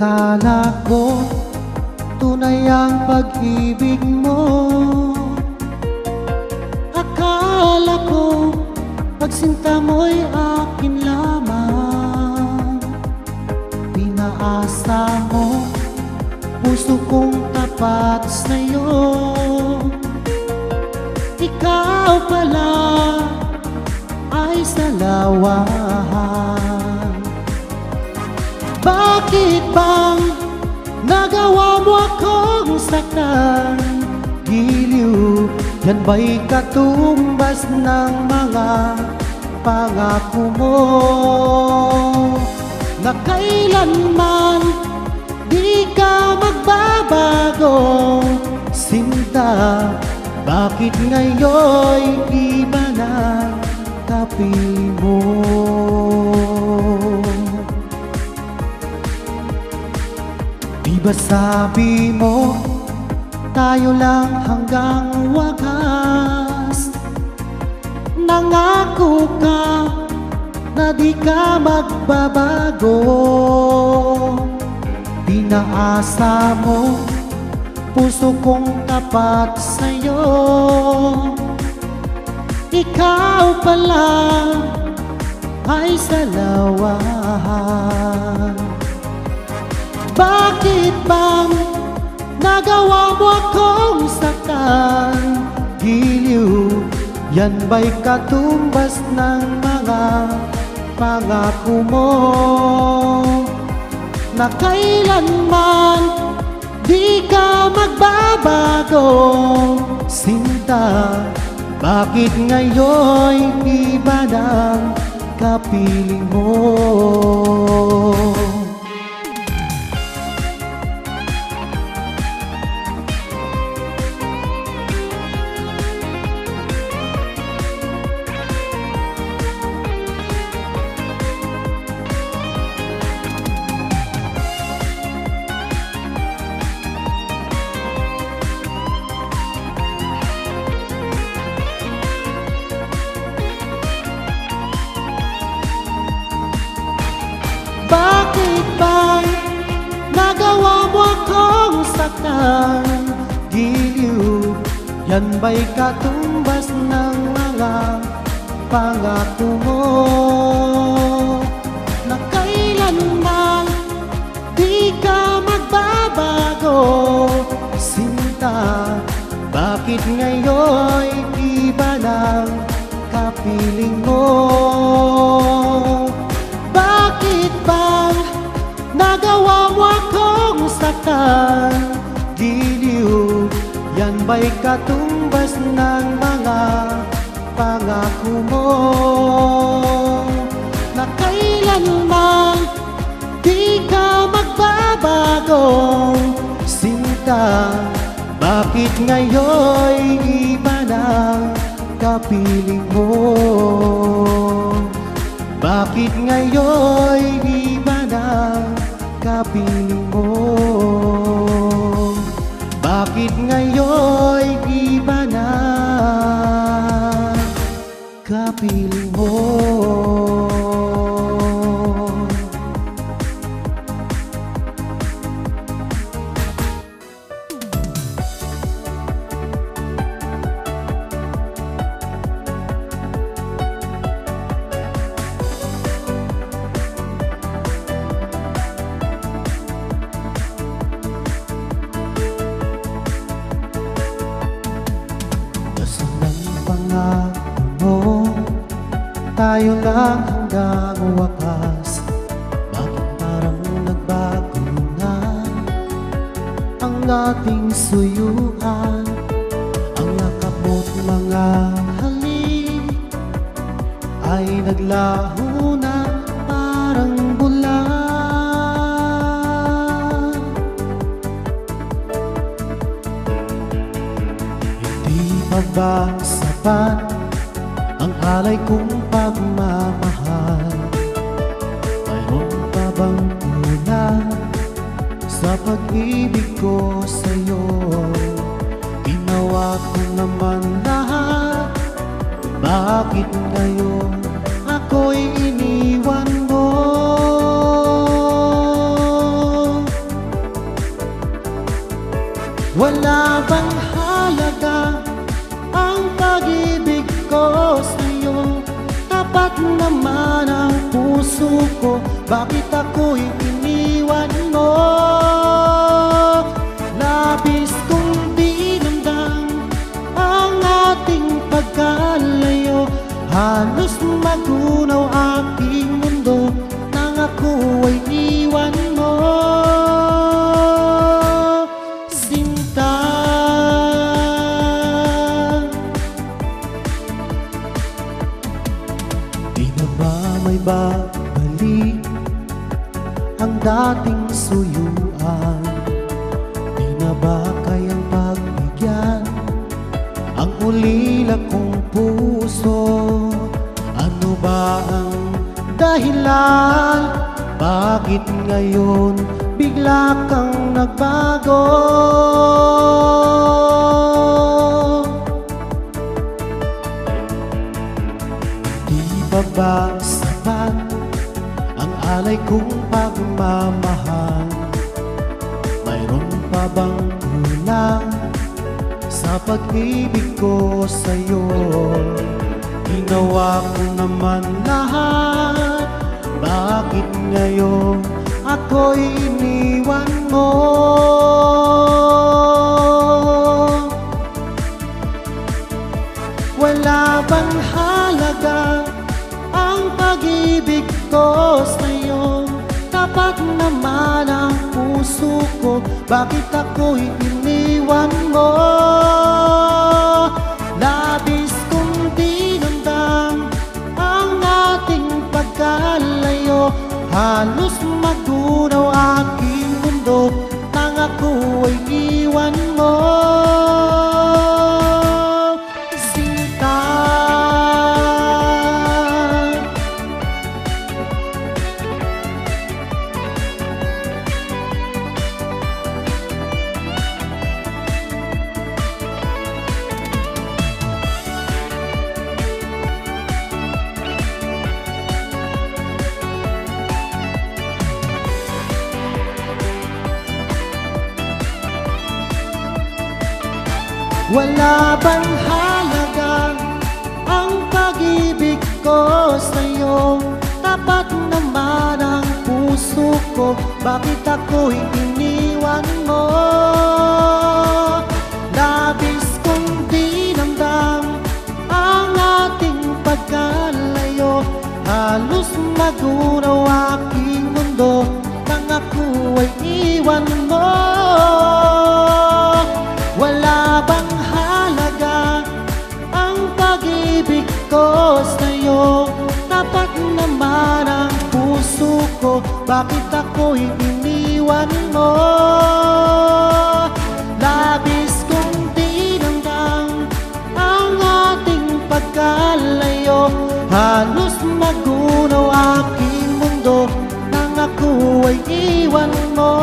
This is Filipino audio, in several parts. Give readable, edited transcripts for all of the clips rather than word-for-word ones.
Akala ko tunay ang pag-ibig mo. Akala ko pagsinta mo'y akin lamang. Pinaasa mo puso kong tapat sa'yo. Ikaw pala ay salawahan. Bakit bang nagawa mo akong saktan? Giliw, yan ba'y katumbas ng mga pangako mo? Na kailanman di ka magbabago, sinta. Bakit ngayon'y iba na kapiling mo? Di ba sabi mo, tayo lang hanggang wakas? Nangako ka na di ka magbabago. Pinaasa mo puso kong tapat sa'yo. Ikaw pala ay salawahan. Bakit bang nagawa mo akong saktan? Giliw, yan ba'y katumbas ng mga pangako mo? Na kailanman di ka magbabago, sinta. Bakit ngayon'y iba ng kapiling mo? Bakit bang nagawa mo akong saktan? Giliw, yan ba'y katumbas ng mga pangako mo? Na kailanman di ka magbabago, sinta. Bakit ngayon'y iba ng kapiling mo? Bakit bang nagawa mo akong saktan? Giliw, yan ba'y katumbas ng mga pangako mo? Na kailanman di ka magbabago, sinta. Bakit ngayon'y iba ng kapiling mo? Bakit ngayon'y iba na kapiling mo? Bakit ngayon'y iba na kapiling mo? Tayo lang hanggang wakas. Bakit parang nagbago na ang ating suyuan? Ang yakap mo't mga halik ay naglaho na parang bulan. Hindi pa ba sapat ang alay kong pagmamahal? Mayroon pa bang kulang sa pag-ibig ko sa'yo? Ginawa ko naman lahat, bakit ngayon ako'y iniwan mo? Wala bang halaga ang pag-ibig ko sa'yo? Tapat naman ang puso ko, bakit ako'y iniwan mo? Labis kong dinamdam ang ating pagkalayo, halos magunaw aking mundo nang ako ay iwan mo. Sinta, di na ba may babalik ang dating suyuan? Di na ba kayang pagbigyan ang ulila kong puso? Ano ba ang dahilan? Bakit ngayon bigla kang nagbago? Di pa ba sapat ang alay kong pagmamahal? Mayroon pa bang kulang sa pag-ibig ko sa'yo? Ginawa ko naman lahat, bakit ngayon ako'y iniwan mo? Wala bang halaga ang pag-ibig ko sa'yo? Tapat naman ang puso ko, bakit ako'y iniwan mo? Labis kong dinamdam ang ating pagkalayo, halos magunaw aking mundo nang ako ay iwan mo. Sinta, wala bang halaga ang pag-ibig ko sa'yo? Tapat naman ang puso ko, bakit ako'y iniwan mo? Labis kong dinamdam ang ating pagkalayo, halos magunaw aking mundo nang ako ay iwan mo. Wala bang halaga ang pag-ibig ko sa'yo? Tapat naman ang puso ko, bakit ako'y iniwan mo? Labis kong dinamdam ang ating pagkalayo, halos magunaw aking mundo nang ako ay iwan mo.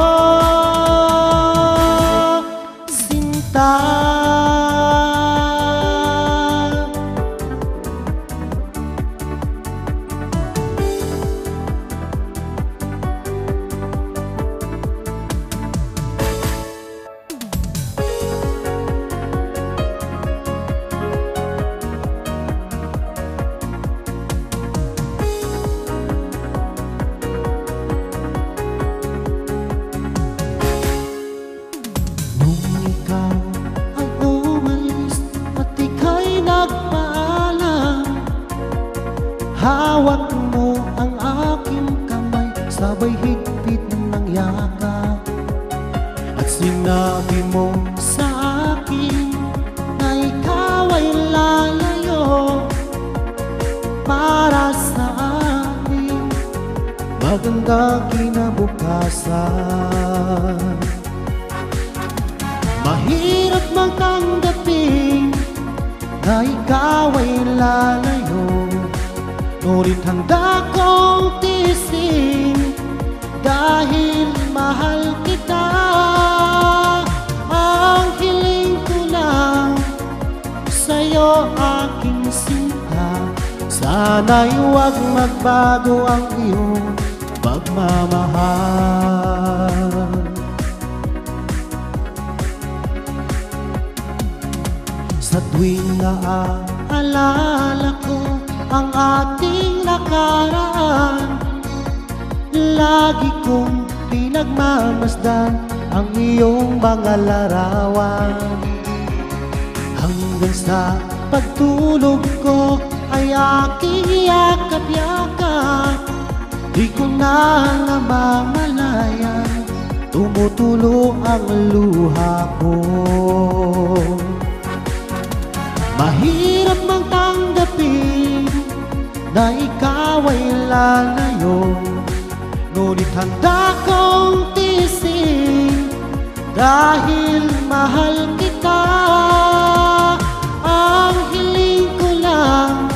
Hawak mo ang aking kamay, sabay higpit ng yakap, at sinabi mo sa akin na ikaw ay lalayo para sa akin maganda kinabukasan. Mahirap magtanggapin na ikaw ay lalayo, ngunit handa kong tiisin dahil mahal kita. Ang hiling ko lang sa'yo, aking sinta, sana'y huwag magbago ang iyong pagmamahal. tuwing naaalala ko ang ating nakaraan, lagi kong pinagmamasdan ang iyong mga larawan. Hanggang sa pagtulog ko ay aking yakap-yakap, di ko na namamalayan, tumutulo ang luha ko. Mahirap mang tanggapin na ikaw ay lalayo, ngunit handa kong tiisin dahil mahal kita. Ang hiling ko lang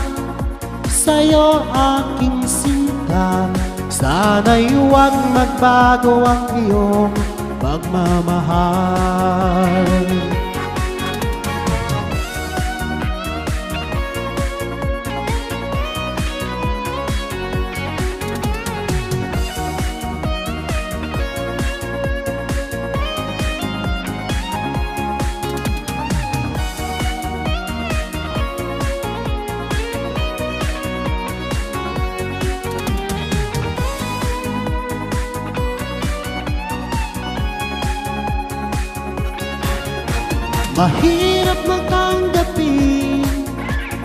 sa'yo, aking sinta, sana'y huwag magbago ang iyong pagmamahal. Mahirap magtanggapin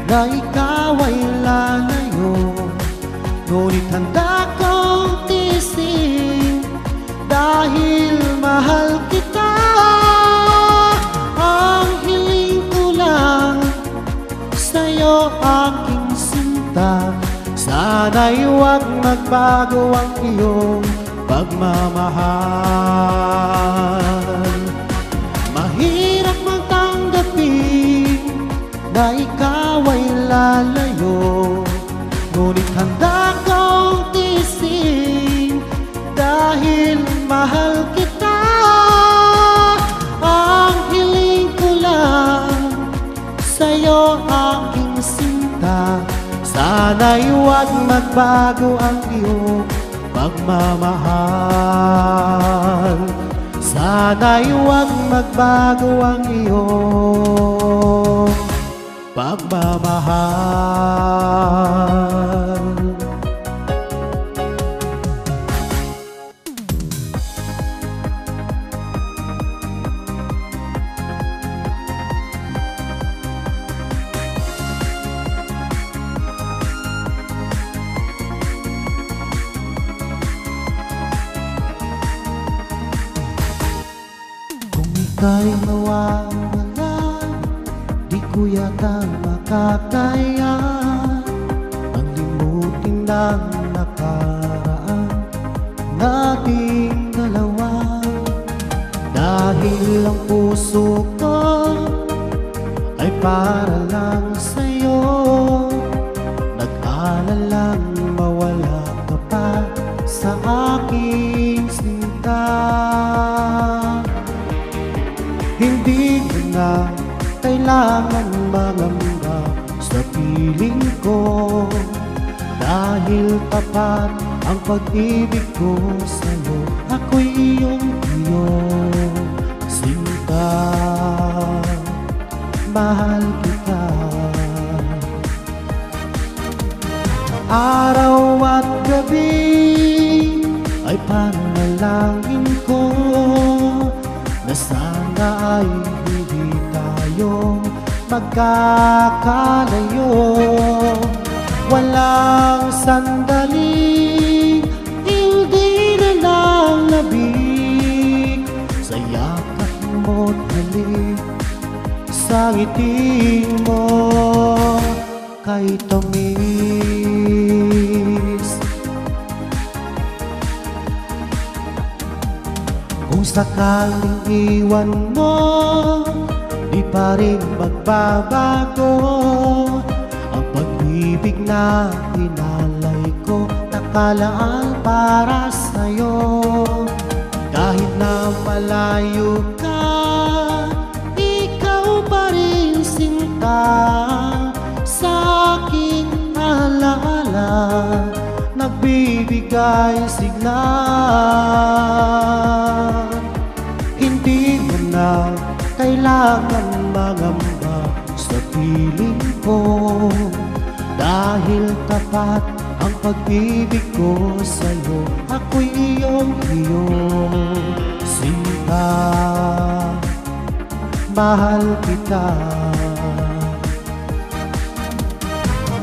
na ikaw ay lalayo, ngunit handa kong tiisin dahil mahal kita. Ang hiling ko lang sa'yo, aking sinta, sana'y huwag magbago ang iyong pagmamahal. Mahirap na ikaw ay lalayo, ngunit handa kong tiisin dahil mahal kita. Ang hiling ko lang sa'yo, aking sinta, sana'y huwag magbago ang iyong pagmamahal. Sana'y huwag magbago ang iyong pagmamahal. Kung ika'y mawawala, di ko yata makakaya ang limutin ng nakaraan nating dalawa. Dahil ang puso ko ay para lang sa'yo, nag-aalalang mawala ka pa sa aking sinta. Hindi ko na kailangan mangamba sa piling ko, dahil tapat ang pag-ibig ko sa'yo. Ako'y iyong sinta, mahal kita. Araw at gabi ay panalangin ko na sana ay hindi tayo magkakalayo. Walang sandali, hindi na lang labig sa yakap mo't halik, sa ngiti mo kay tamis. Kung sakaling iwan mo, di pa rin magbabago ang pag-ibig na inalay ko, nakalaan para sa'yo. Kahit na malayo ka, ikaw pa rin sinta, sa aking alaala nagbibigay sigla. Hindi mo na kailangan mangamba sa piling ko, dahil tapat ang pag-ibig ko sa'yo. Ako'y iyong sinta, mahal kita.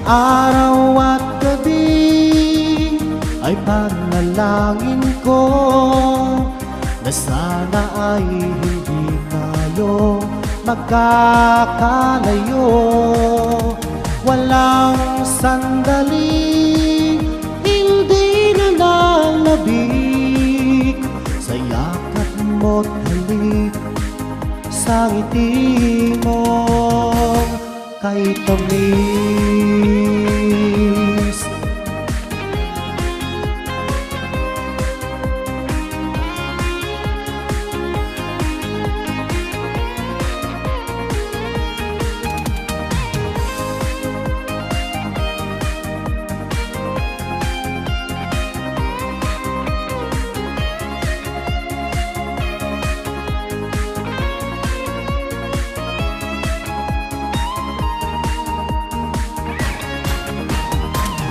Araw at gabi ay panalangin ko na sana ay hindi tayo magkakalayo. Walang sandali hindi na lalabik sa yakap mo't halik, sa ngiti mo kay tamis.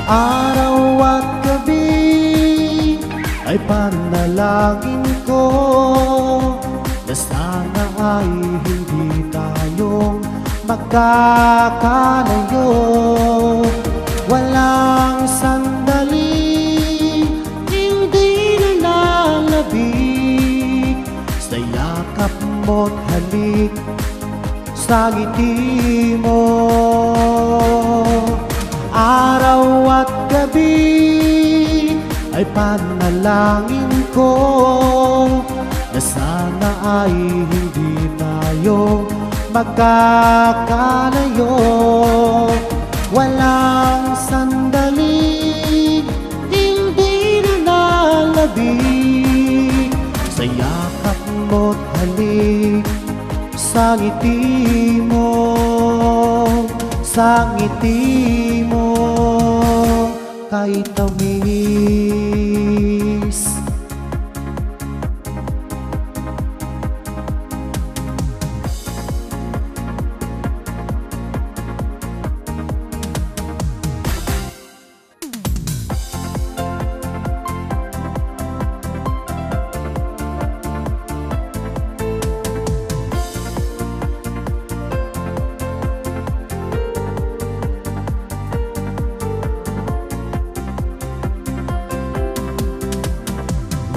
Araw at gabi ay panalangin ko na sana ay hindi tayo magkakalayo. Walang sandali hindi na lalabik sa yakap mo't halik, sa ngiti mo. Araw at gabi ay panalangin ko na sana ay hindi tayo magkakalayo. Walang sandali hindi na lalabik sa yakap mo't halik, sa ngiti mo, sa ngiti mo kay tamis.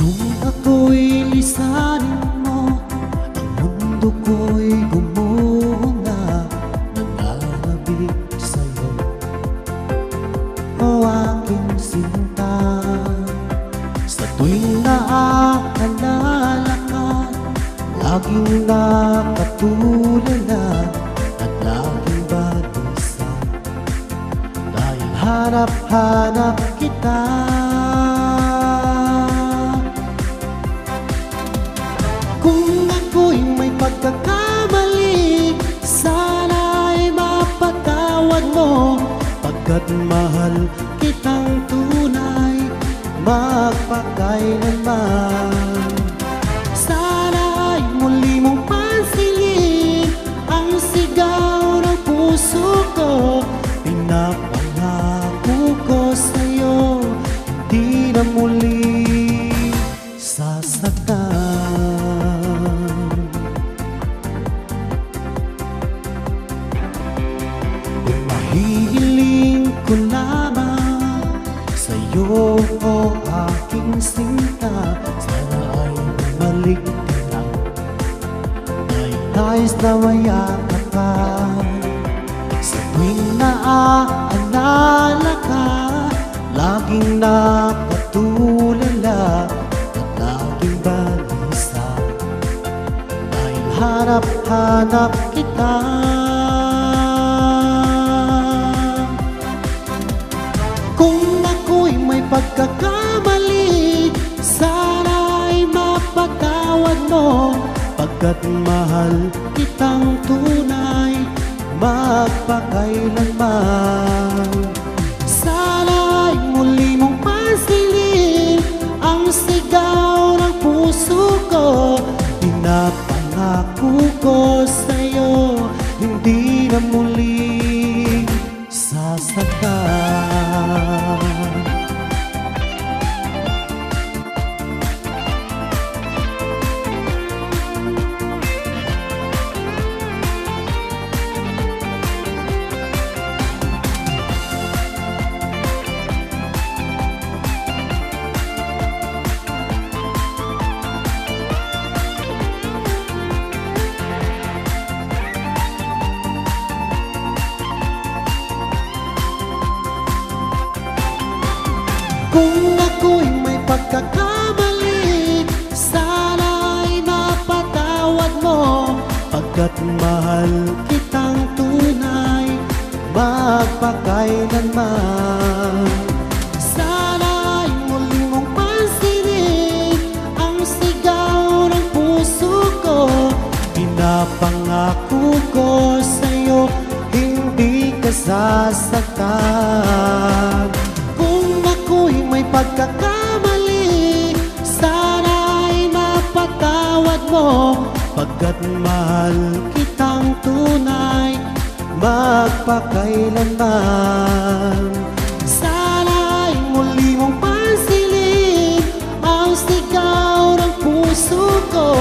Nung ako'y lisanin mo, ang mundo ko'y gumuho na, nananabik sa'yo, o aking sinta. Sa tuwing naaalala ka, laging nakatulala at laging balisa, dahil hanap-hanap kita. Kung ako'y may pagkakamali, sana'y mapatawad mo, pagkat mahal kitang tunay, magpakailanman. Sana'y muli mong pansinin ang sigaw ng puso ko, pinapangako ko sa'yo, hindi na muli sasaktan. Hihiling ko lamang sa'yo, o aking sinta, sana ay bumalik ka lang, nais na mayakap ka. Sa tuwing naaalala ka, laging nakatulala at laging balisa, dahil hanap-hanap kita. Kung ako'y may pagkakamali, sana'y mapatawad mo, pagkat mahal kitang tunay, magpakailanman. Sana'y muli mong pansinin ang sigaw ng puso ko, pinapangako ko sa'yo, hindi na muli Kung ako'y may pagkakamali, sana'y mapatawad mo. Pagkat mahal kitang tunay, magpakailanman. Sana'y muli mong pansinin ang sigaw ng puso ko. Pinapangako ko sa'yo, hindi ka sasaktan. Kung ako'y may pagkakamali, sana'y mapatawad mo. Pagkat mahal kitang tunay, magpakailanman. Sana'y muli mong pansinin ang sigaw ng puso ko.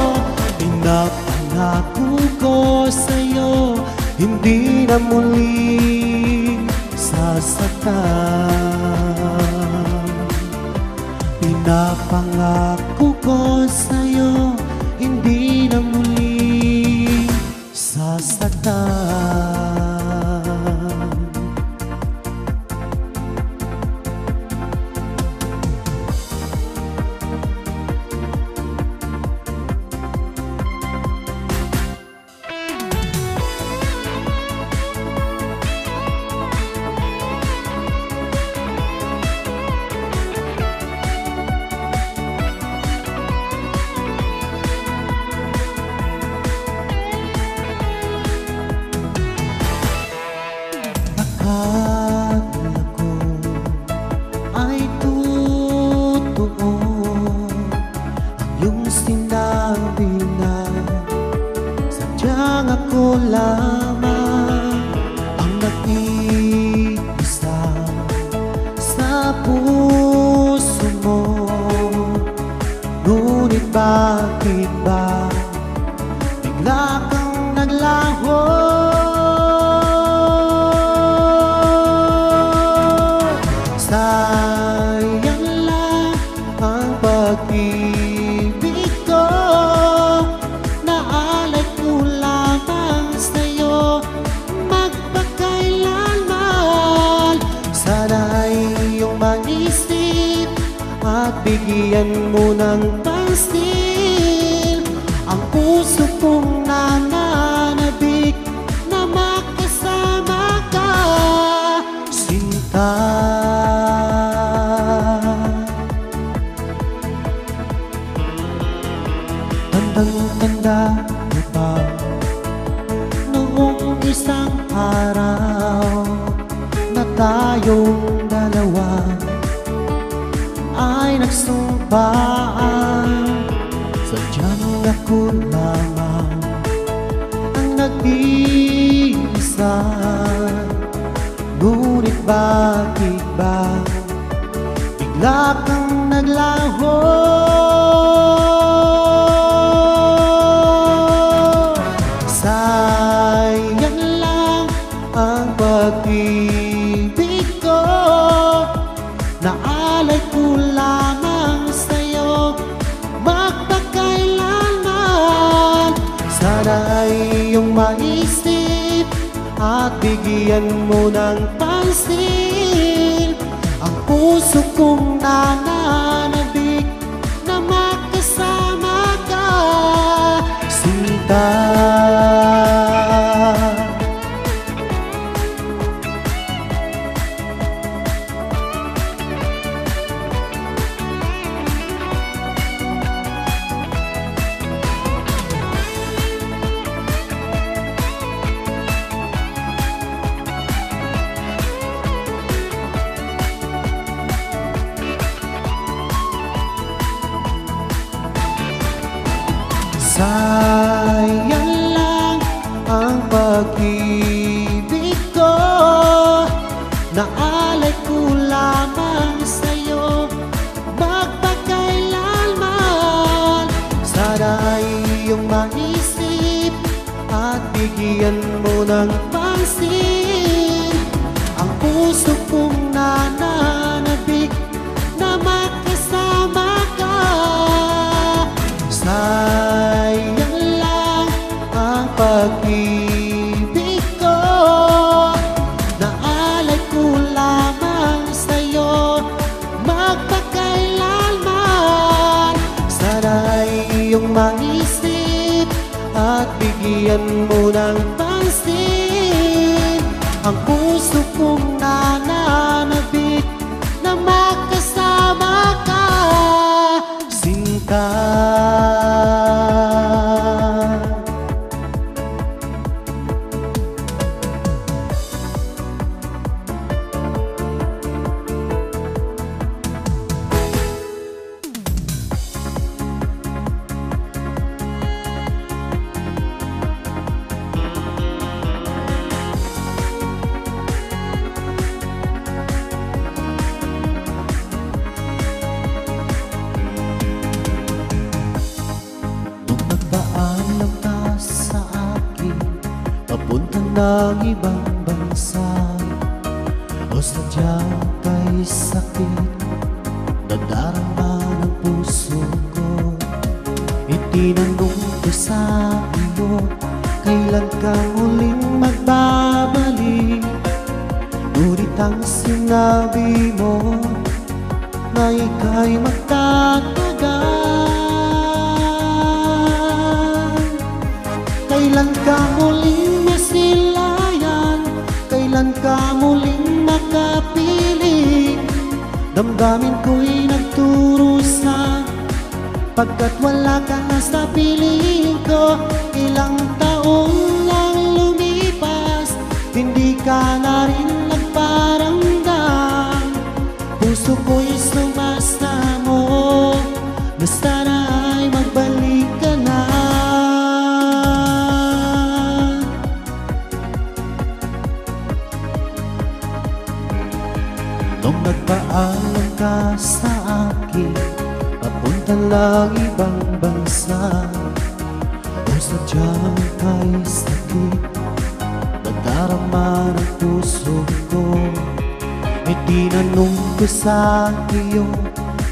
Pinapangako ko sa'yo, hindi na muli sasaktan. Pinapangako ko sa'yo, hindi na muli sasaktan. Akala ko ay totoo ang iyong sinabi na sadyang ako lamang ang nag-iisa sa puso mo. Ngunit bakit ba bigla kang naglaho? Sayang lang ang pag-ibig ko, naalay ko lamang sa'yo magpakailanman. Sana'y iyong maisip at bigyan mo ng pansin ang puso kong nananabik na makasama ka, sinta. Tandang-tanda mo ba noong isang araw na tayong dalawa ay nagsumpaan, sadyang ako lamang ang nag-iisa. Ngunit bakit ba bigla kang naglaho? Sayang lang ang pag-ibig ko, naalay ko lamang sa'yo magpakailanman. Sana'y iyong maisip at bigyan mo ng pansin ang puso kong nananabik na makasama ka, sinta. Sayang lang ang pag-ibig ko, naalay ko lamang sa'yo magpakailanman. Sana'y iyong maisip at bigyan mo ng pansin ang puso kong nananabik na makasama ka. Sayang lang ang pag-ibig ko, naalay ko lamang sa'yo at bigyan mo ng pansin ang puso kong nananabik na makasama ka, sinta. Paalam ka sa akin, papunta ng ibang bansa, o sadyang kay sakit na darama ng puso ko. Itinanong ko sa iyo, kailan ka muling magbabalik? Ngunit ang sinabi mo na ika'y magtatagal. Kailan ka muling masilayan? Kailan ka muling makapiling? Damdamin ko'y nagturusa, pagkat wala ka na sa piling ko. Ilang taon lang lumipas, hindi ka na rin nagparamdam. Puso ko'y sumasamo na sana ay magbalik ka na. Nung nagpaalam ka sa akin, papunta lang ibang bansa, o sadyang kay sakit na darama ng puso ko. Itinanong ko sa iyo,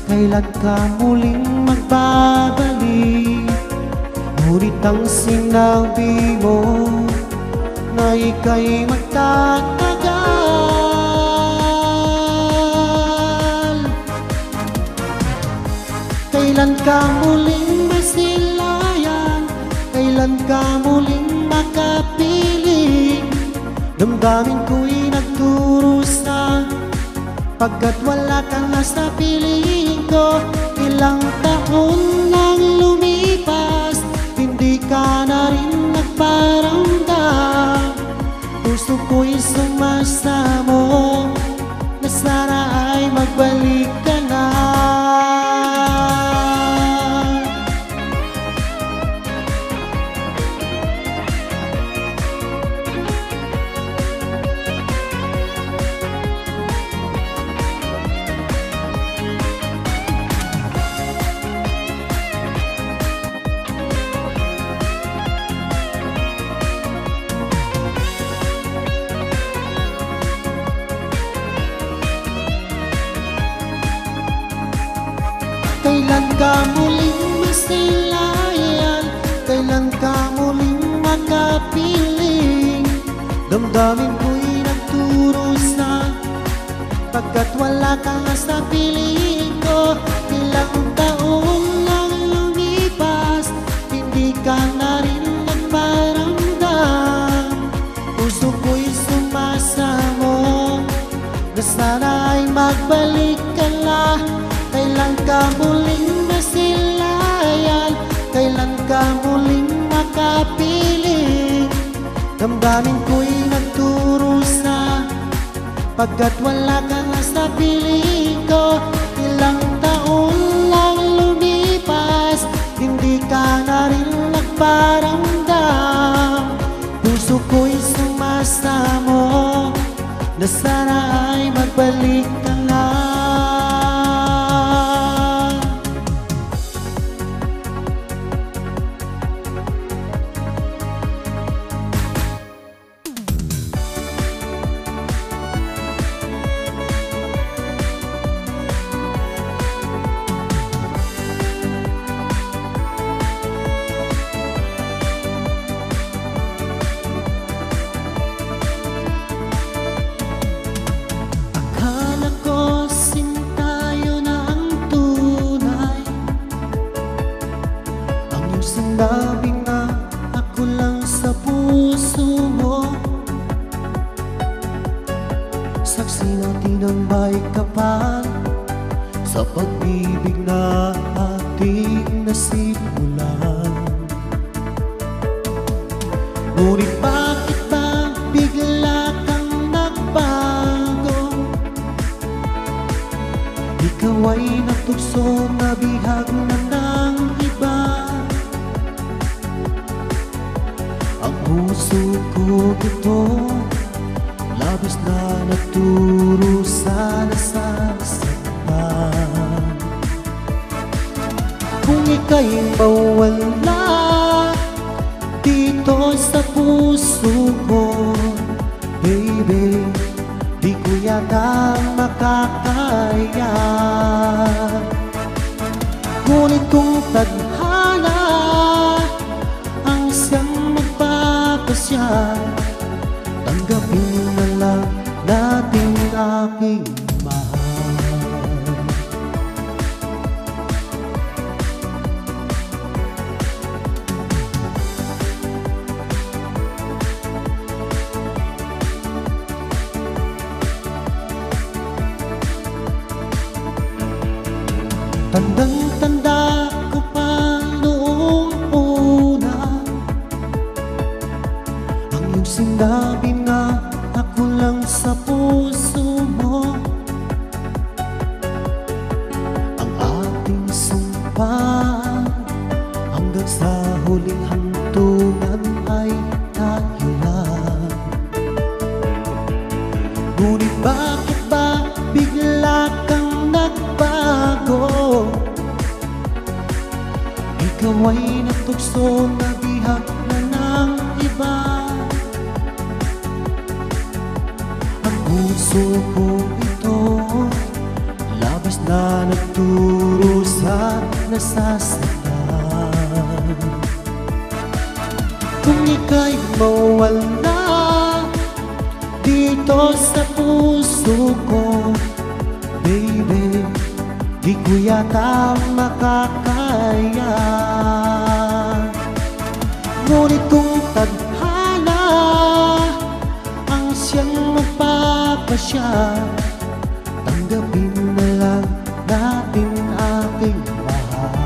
kailan ka muling magbabalik? Ngunit ang sinabi mo na ika'y magtatagal. Kailan ka muling masilayan? Kailan ka muling makapiling? Damdamin ko'y nagturusa, pagkat wala ka na sa piling ko. Ilang taon lang lumipas, hindi ka na rin nagparamdam. Puso ko'y sumasamo na sana ay magbalik ka na. Kailan ka muling masilayan? Kailan ka muling makapiling? Damdamin ko'y nagturusa, pagkat wala ka na sa piling ko. Ilang taon lang lumipas, hindi ka na rin nagparamdam. Puso ko'y sumasamo na sana ay magbalik ka na. Kailan ka muling masilayan? Kailan ka muling makapiling? Damdamin ko'y nagturusa, pagkat wala ka na sa piling ko. Ilang taon lang lumipas, hindi ka na rin nagparamdam. Puso ko'y sumasamo na sana ay magbalik ka na. Sinabi na nang may kapal sa pag-ibig na ating nasimulan. Ngunit bakit ba bigla kang nagbago? Ikaw ay natukso na bihag na ng iba. Ang puso ko ito labis na naturo sa nasasaktan. Kung ika'y mawala dito sa puso ko, baby, di ko yata makakaya. Ngunit kung tadhana ang siyang magpapasya, tanggapin na lang natin aking mahal. Tandang-tanda ko pa noong una ang iyong sinabi na ako lang sa puso mo. Ang ating sumpa hanggang sa huling hantungan ay tayo lang. Ngunit bakit ba bigla kang nagbago? Ikaw ay natukso na bihag na ng iba. Ang puso ko ito labis na nagturo sa nasasaktan. Kung ika'y mawala dito sa puso ko, baby, di ko yata makakaya. Ngunit kung tadhana ang siyang magpapasya, tanggapin na lang natin aking mahal.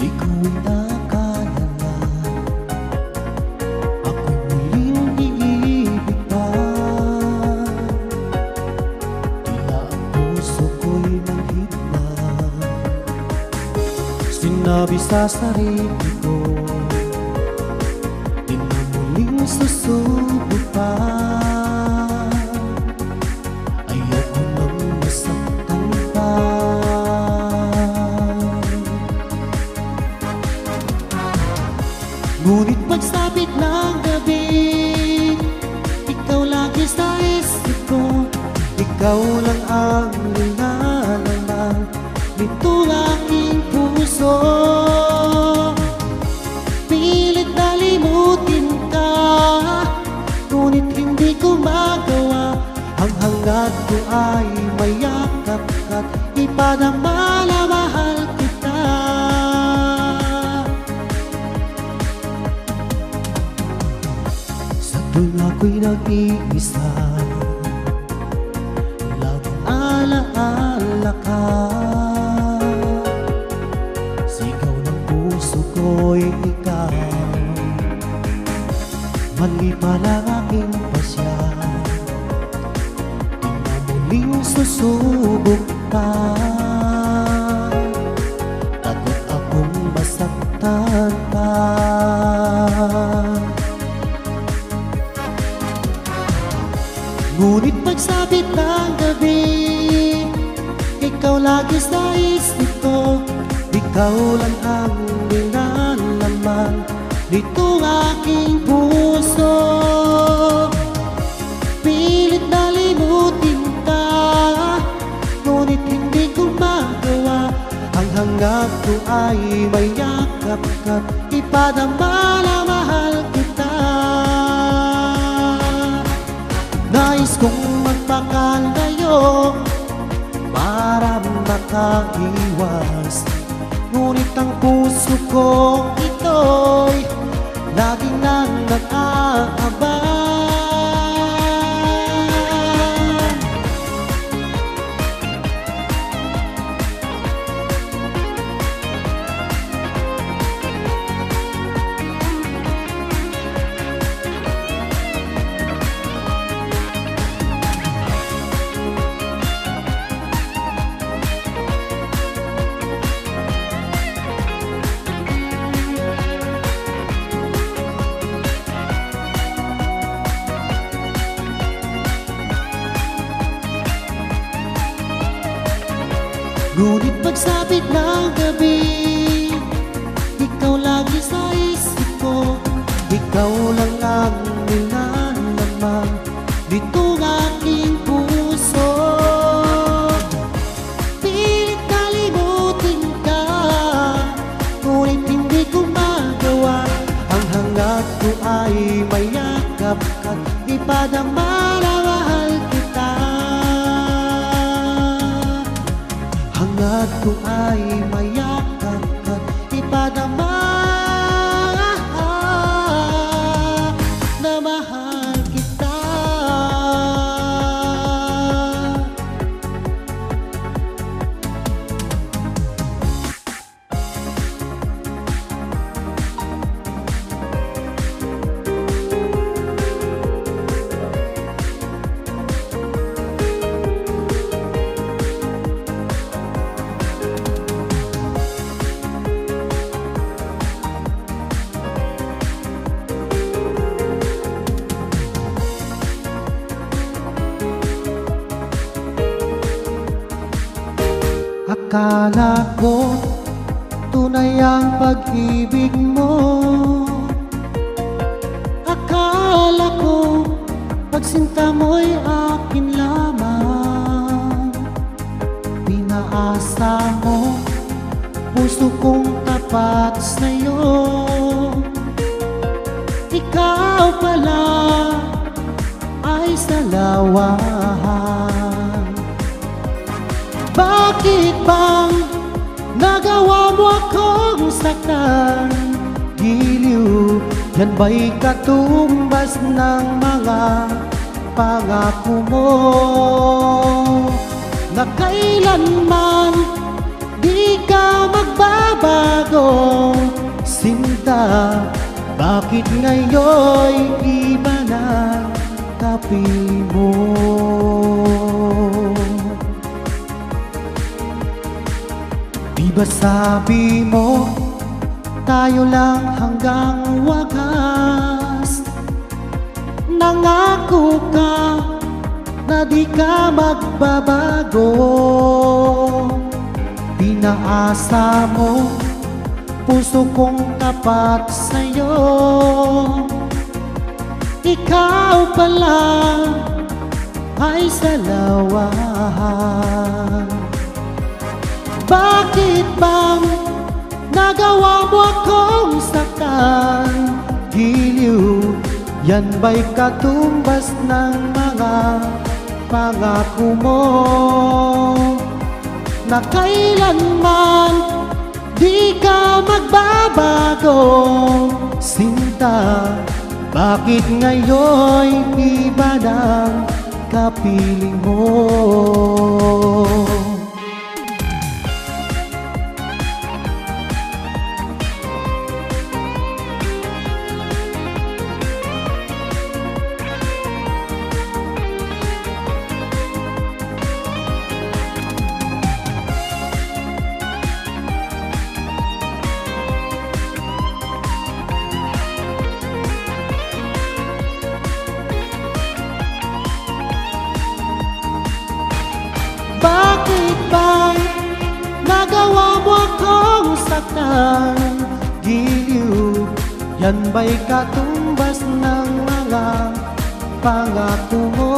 Di ko inakala na ako'y muling iibig pa. Tila ang puso ko'y manghid na. Sinabi sa sarili ko, di na muling susubok pa. Ayoko nang masaktan pa. Ngunit pagsapit ng gabi, ikaw lagi sa isip ko. Ikaw lang ang nilalaman nito aking puso. Pilit na limutin ka, ngunit hindi ko magawa. Ang hangad ko ay mayakap ka't ipadama na mahal kita. Tuwing ako'y nag-iisa, laging alaala ka. Sigaw ng puso ko'y ikaw, mali pala aking pasya. Di na muling susubok pa, takot akong masaktan pa. Ngunit pagsapit ng gabi, ikaw lagi sa isip ko. Ikaw lang ang nilalaman nitong aking puso. Pilit na limutin ka, ngunit hindi ko magawa. Ang hangad ko ay may yakap ka't ipadama na mahal kita. Nais kong magpakalayo para makaiwas, ngunit ang puso ko ito'y laging nang nag-aabang. Ngunit pagsapit ng gabi, ikaw lagi sa isip ko. Ikaw lang ang nilalaman nitong aking puso. Pilit kalimutin ka, ngunit hindi ko magawa. Ang hangad ko ay mayakap ka't ipadama na mahal kita. Hangad ko ay mayakap at ipadama na mahal kita. Akala ko tunay ang pag-ibig mo. Akala ko pagsinta mo'y akin lamang. Pinaasa mo puso kong tapat sa'yo. Ikaw pala ay salawahan. Bakit bang nagawa mo akong saktan? Giliw, yan ba'y katumbas ng mga pangako mo? Na kailanman di ka magbabago, sinta. Bakit ngayon'y iba na kapiling mo? Di ba sabi mo, tayo lang hanggang wakas? Nangako ka na di ka magbabago. Pinaasa mo puso kong tapat sa'yo. Ikaw pala ay salawahan. Bakit bang nagawa mo akong saktan? Giliw, yan ba'y katumbas ng mga pangako mo? Na kailanman di ka magbabago, sinta. Bakit ngayon'y iba ng kapiling mo? Yan ba'y katumbas ng mga pangako mo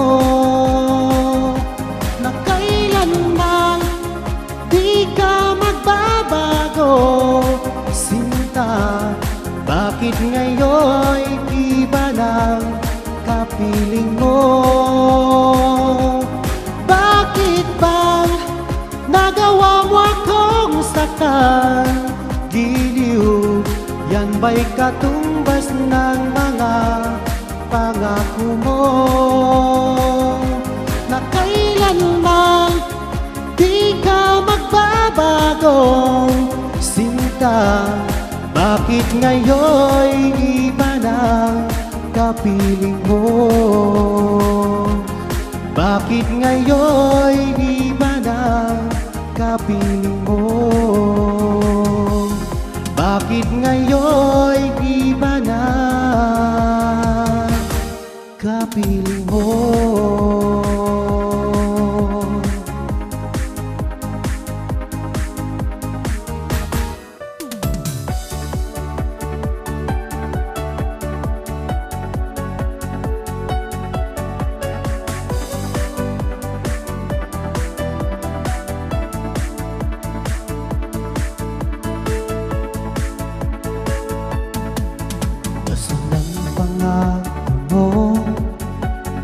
na kailanman di ka magbabago? Sinta, bakit ngayon'y iba ng kapiling mo? Bakit bang nagawa mo akong saktan? Giliw, yan ba'y katumbas ng mga pangako mo na kailanman di ka magbabago? Sinta, bakit ngayon'y iba ng kapiling mo? Bakit ngayon'y iba ng kapiling mo? Bakit ngayon'y iba na kapiling mo?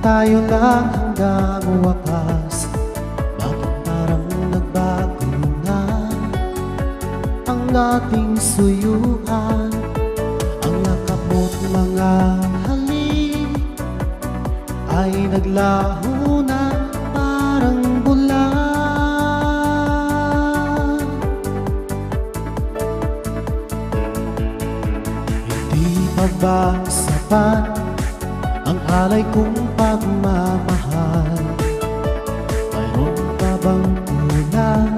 Tayo lang hanggang wakas. Bakit parang nagbago na ang ating suyuan? Ang yakap mo't mga halik ay naglaho na parang bulan. Hindi pa ba sapat ang alay kong pagmamahal? Mayroon pa bang kulang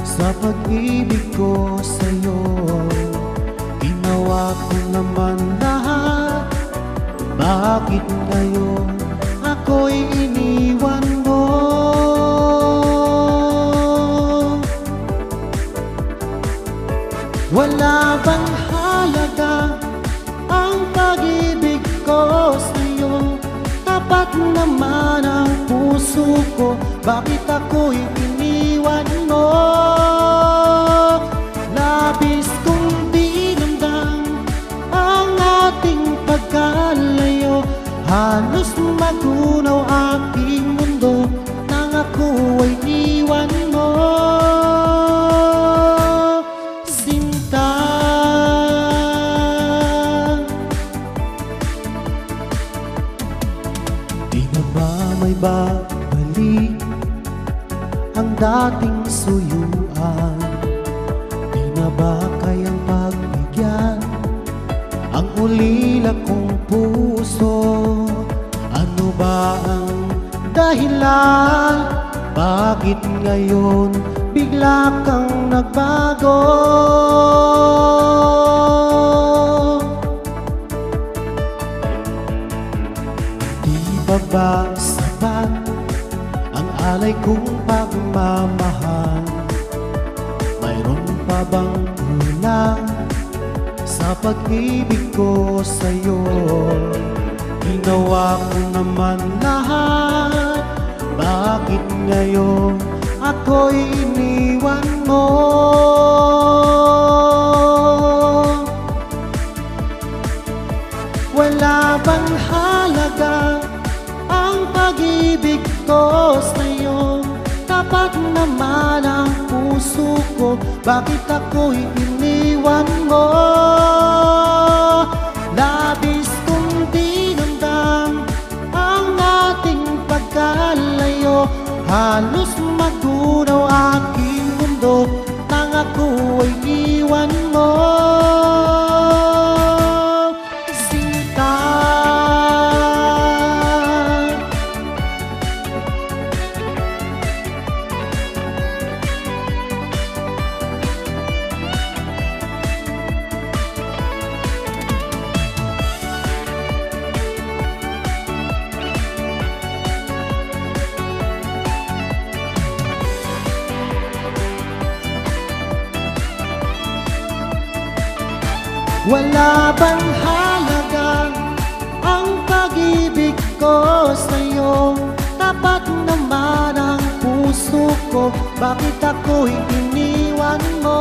sa pag-ibig ko sa'yo? Ginawa ko naman lahat, bakit ngayon ako'y iniwan mo? Wala bang halaga ang pag-ibig ko sa'yo? Tapat naman ang puso ko, bakit ako'y iniwan mo? Labis kong dinamdam ang ating pagkalayo. Halos magunaw aking mundo nang ako ay iwan mo. Sinta, di na ba may babalik ang dating suyuan? Di na ba kayang pagbigyan ang ulila kong puso? Ano ba ang dahilan? Bakit ngayon bigla kang nagbago? Ba sapat ang alay kong pagmamahal? Mayroon pa bang kulang sa pag-ibig ko sa'yo? Ginawa ko naman lahat, bakit ngayon ako'y iniwan mo? Wala bang halaga ang pag-ibig ko sa'yo? Tapat naman ang puso ko, bakit ako'y iniwan mo? Labis kong dinamdam ang ating pagkalayo. Halos magunaw aking mundo nang ako'y iwan mo. Wala bang halaga ang pag-ibig ko sa'yo? Tapat naman ang puso ko, bakit ako'y iniwan mo?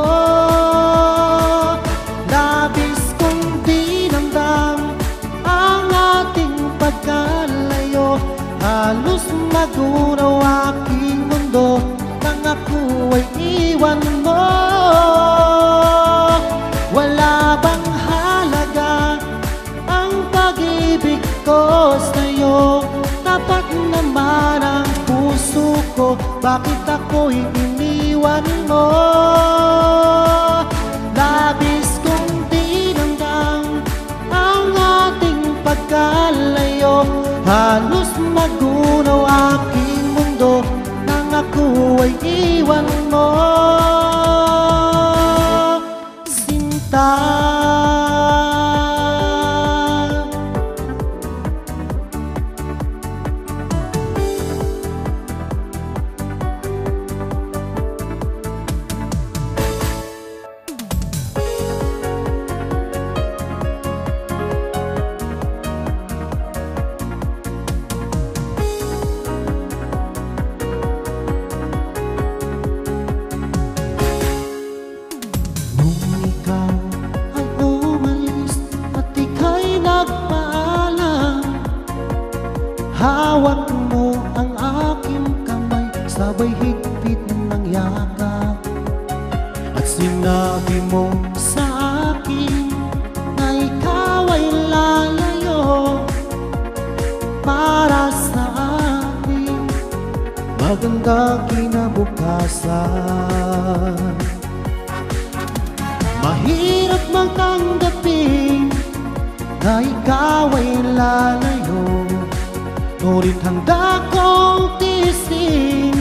Labis kong dinamdam ang ating pagkalayo, halos magunaw aking mundo nang ako ay iwan mo. Wala bang halaga ang pag-ibig ko sa'yo? Tapat naman ang puso ko, bakit ako'y iniwan mo? Labis kong dinamdam ang ating pagkalayo, halos magunaw aking mundo nang ako ay iwan mo. Sinta, hawak mo ang aking kamay, sabay higpit ng yakap. At sinabi mo sa akin na ikaw ay lalayo para sa akin magandang kinabukasan. Mahirap mang tanggapin na ikaw ay lalayo, ngunit handa kong tiisin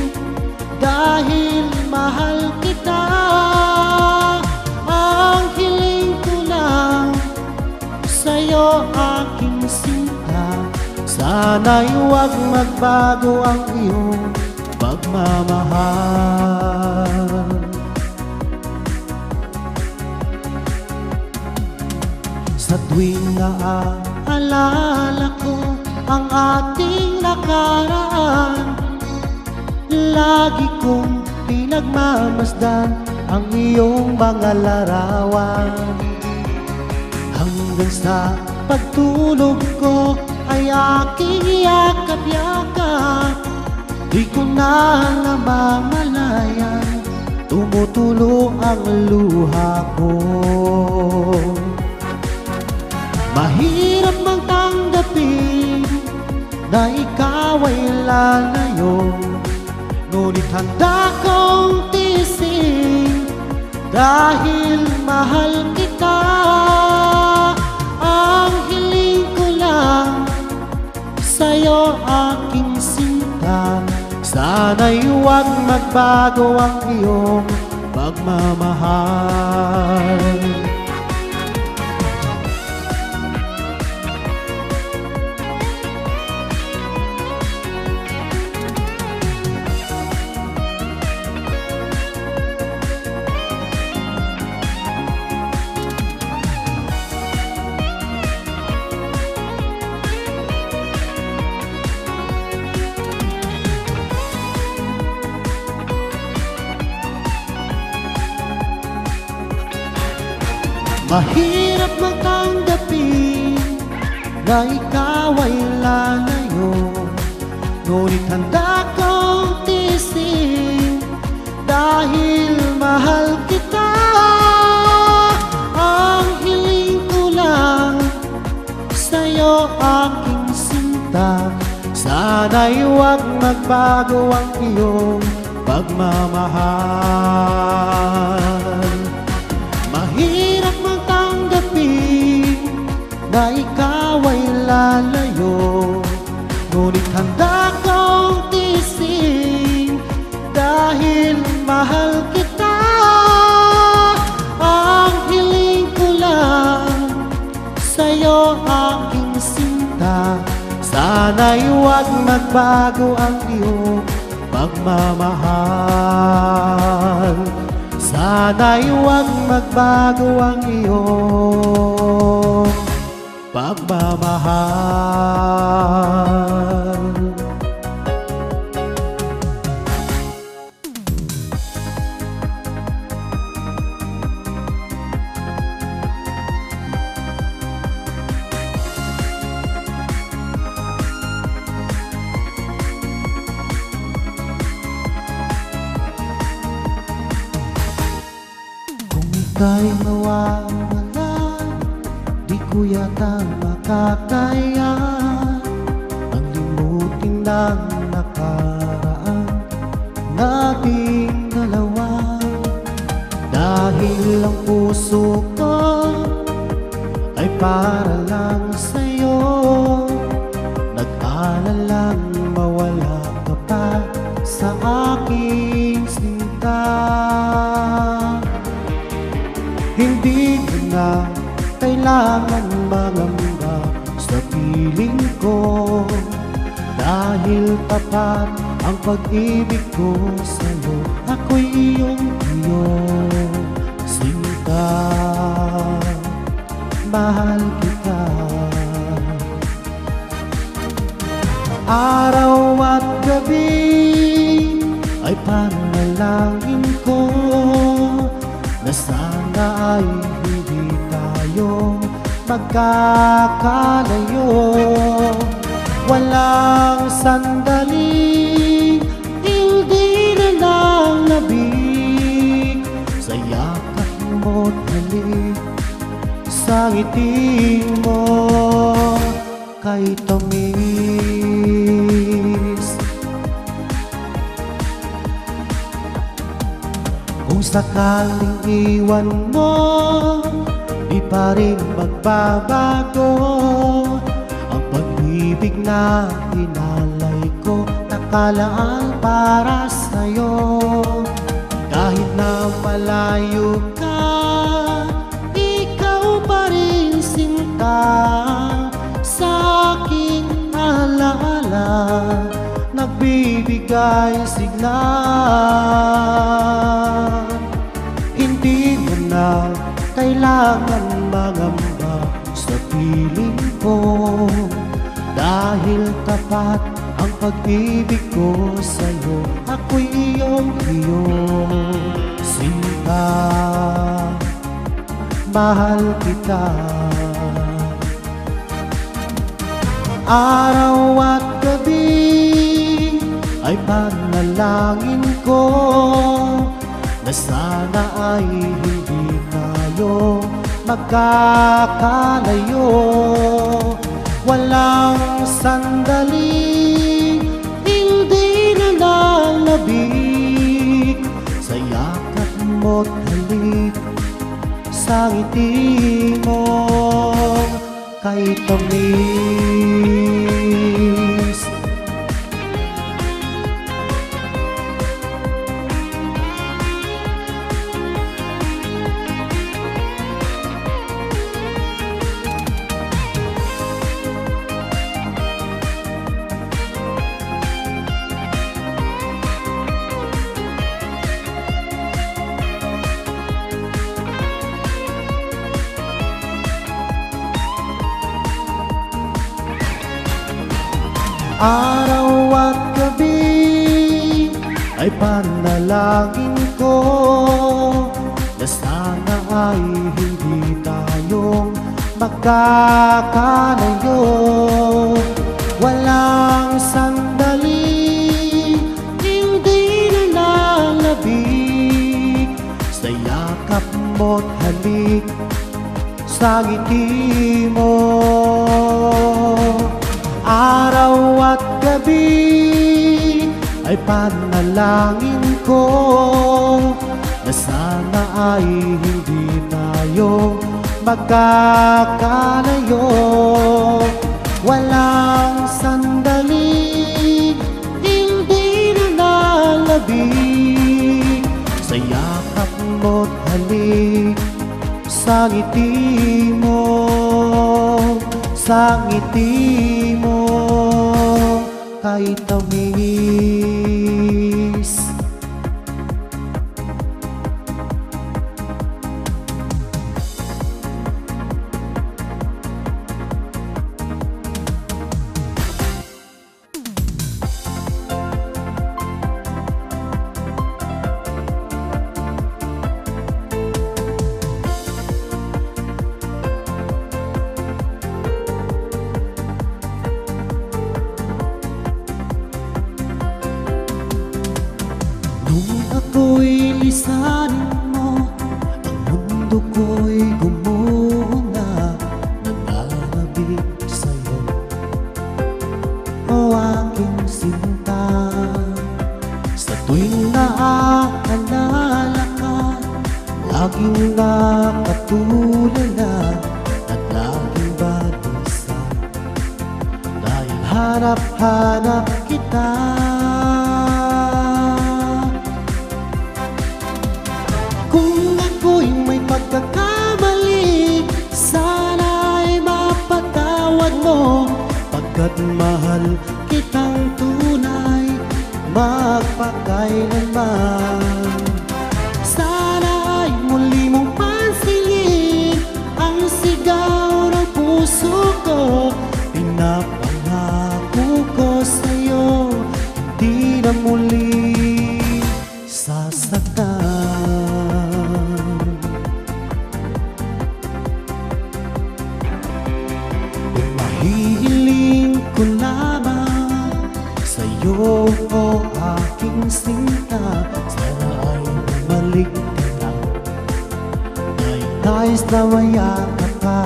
dahil mahal kita. Ang hiling ko lang sa'yo, aking sinta, sana'y huwag magbago ang iyong pagmamahal. Sa tuwing naaalala ko ang ating nakaraan, lagi kong pinagmamasdan ang iyong mga larawan. Hanggang sa pagtulog ko ay aking yakap-yakap, di ko na namamalayan, tumutulo ang luha ko. Mahirap mang tanggapin na ikaw ay lalayo, ngunit handa kong tiisin dahil mahal kita. Ang hiling ko lang sa'yo, aking sinta, sana'y huwag magbago ang iyong pagmamahal. Mahirap mang tanggapin na ikaw ay lalayo, ngunit handa kong tiisin dahil mahal kita. Ang hiling ko lang sa'yo, aking sinta, sana'y huwag magbago ang iyong pagmamahal. Mahirap mang tanggapin na ikaw ay lalayo, ngunit handa kong tiisin dahil mahal kita. Ang hiling ko lang sa'yo, aking sinta, sana'y huwag magbago ang iyong pagmamahal. Sana'y huwag magbago ang iyong pagmamahal. Ika'y mawawala, di ko yata makakaya ang limutin ng nakaraan nating dalawa. Dahil ang puso ko ay para lang sa'yo, nag-alalang mawala ka pa sa aking sinta. Hindi ko na kailangan mangamba sa piling ko, dahil tapat ang pag-ibig ko sa'yo. Ako'y iyong sinta, mahal kita. Araw at gabi ay panalangin ko na sana ay hindi tayo magkakalayo. Walang sandali, hindi na lang labig sa yakap mo't halik, sa ngiti mo kay tamis. Kung sakaling iwan mo, di pa rin magbabago ang pag-ibig na inalay ko, nakalaan para sa'yo. Kahit na malayo ka, ikaw pa rin sinta, sa aking alaala nagbibigay sigla. Hindi mo na kailangan mangamba sa piling ko, dahil tapat ang pag-ibig ko sa'yo. Ako'y iyong sinta, mahal kita. Araw at gabi ay panalangin ko na sana ay hindi tayo magkakalayo. Walang sandali, hindi na lalabig sa yakap mo't halik, sa ngiti mo kay tamis. Araw at gabi ay panalangin ko na sana ay hindi tayo magkakalayo. Walang sandali, hindi na lalabig sa yakap mo't halik, sa ngiti mo. Araw at gabi ay panalangin ko na sana ay hindi tayo magkakalayo. Walang sandali, hindi na lalabig sa yakap mo't halik, sa ngiti mo, sa ngiti mo kay tamis. laging nakatulala at laging balisa, dahil hanap-hanap kita. Kung ako'y may pagkakamali, sana'y mapatawad mo, pagkat mahal kitang tunay magpakailanman. Sana ay muli mong pansinin ang sigaw ng puso ko. Pinapangako ko sa'yo, hindi na muli sasaktan. Kung mahihiling ko lamang sa'yo, o aking sinta, sana ay bumalik ka na. Nais na mayakap ka,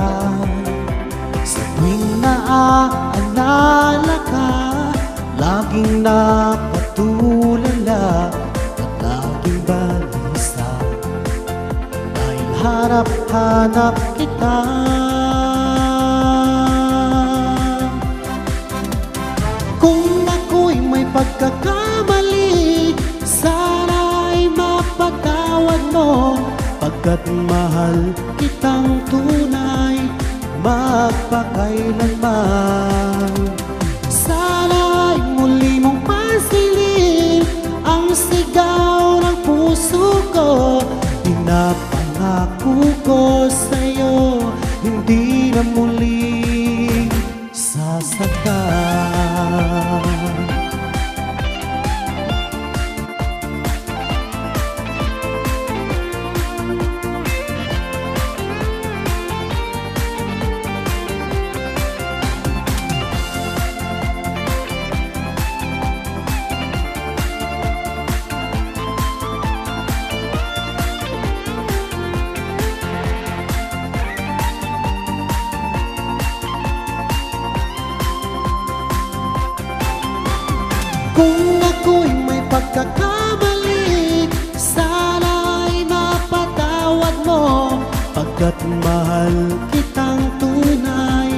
sa tuwing naaalala ka, laging nakatulala at laging balisa, dahil hanap-hanap kita. Kung ako'y may pagkakamali, sana'y mapatawad mo, pagkat mahal kitang tunay magpakailanman. Sana'y muli mong pansinin ang sigaw ng puso ko. Pinapangako ko sa'yo, hindi na muli sasaktan. Kung ako'y may pagkakamali, sana'y mapatawad mo, pagkat mahal kitang tunay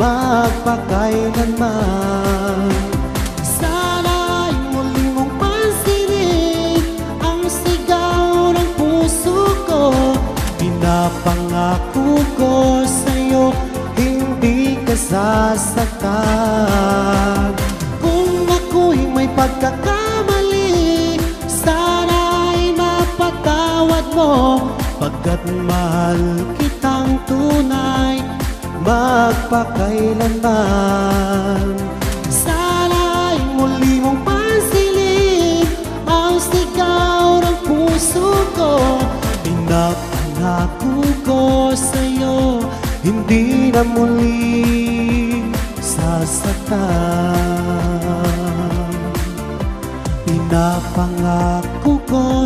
magpakailanman. Sana'y muli mong pansinin ang sigaw ng puso ko. Pinapangako ko sa'yo, hindi ka sasaktan. Ako'y may pagkakamali, sana'y mapatawad mo, pagkat mahal kitang tunay magpakailanman. Sana'y muli mong pansinin ang sigaw ng puso ko. Pinapangako ko sa'yo, hindi na muli sasaktan. Pinapangako ko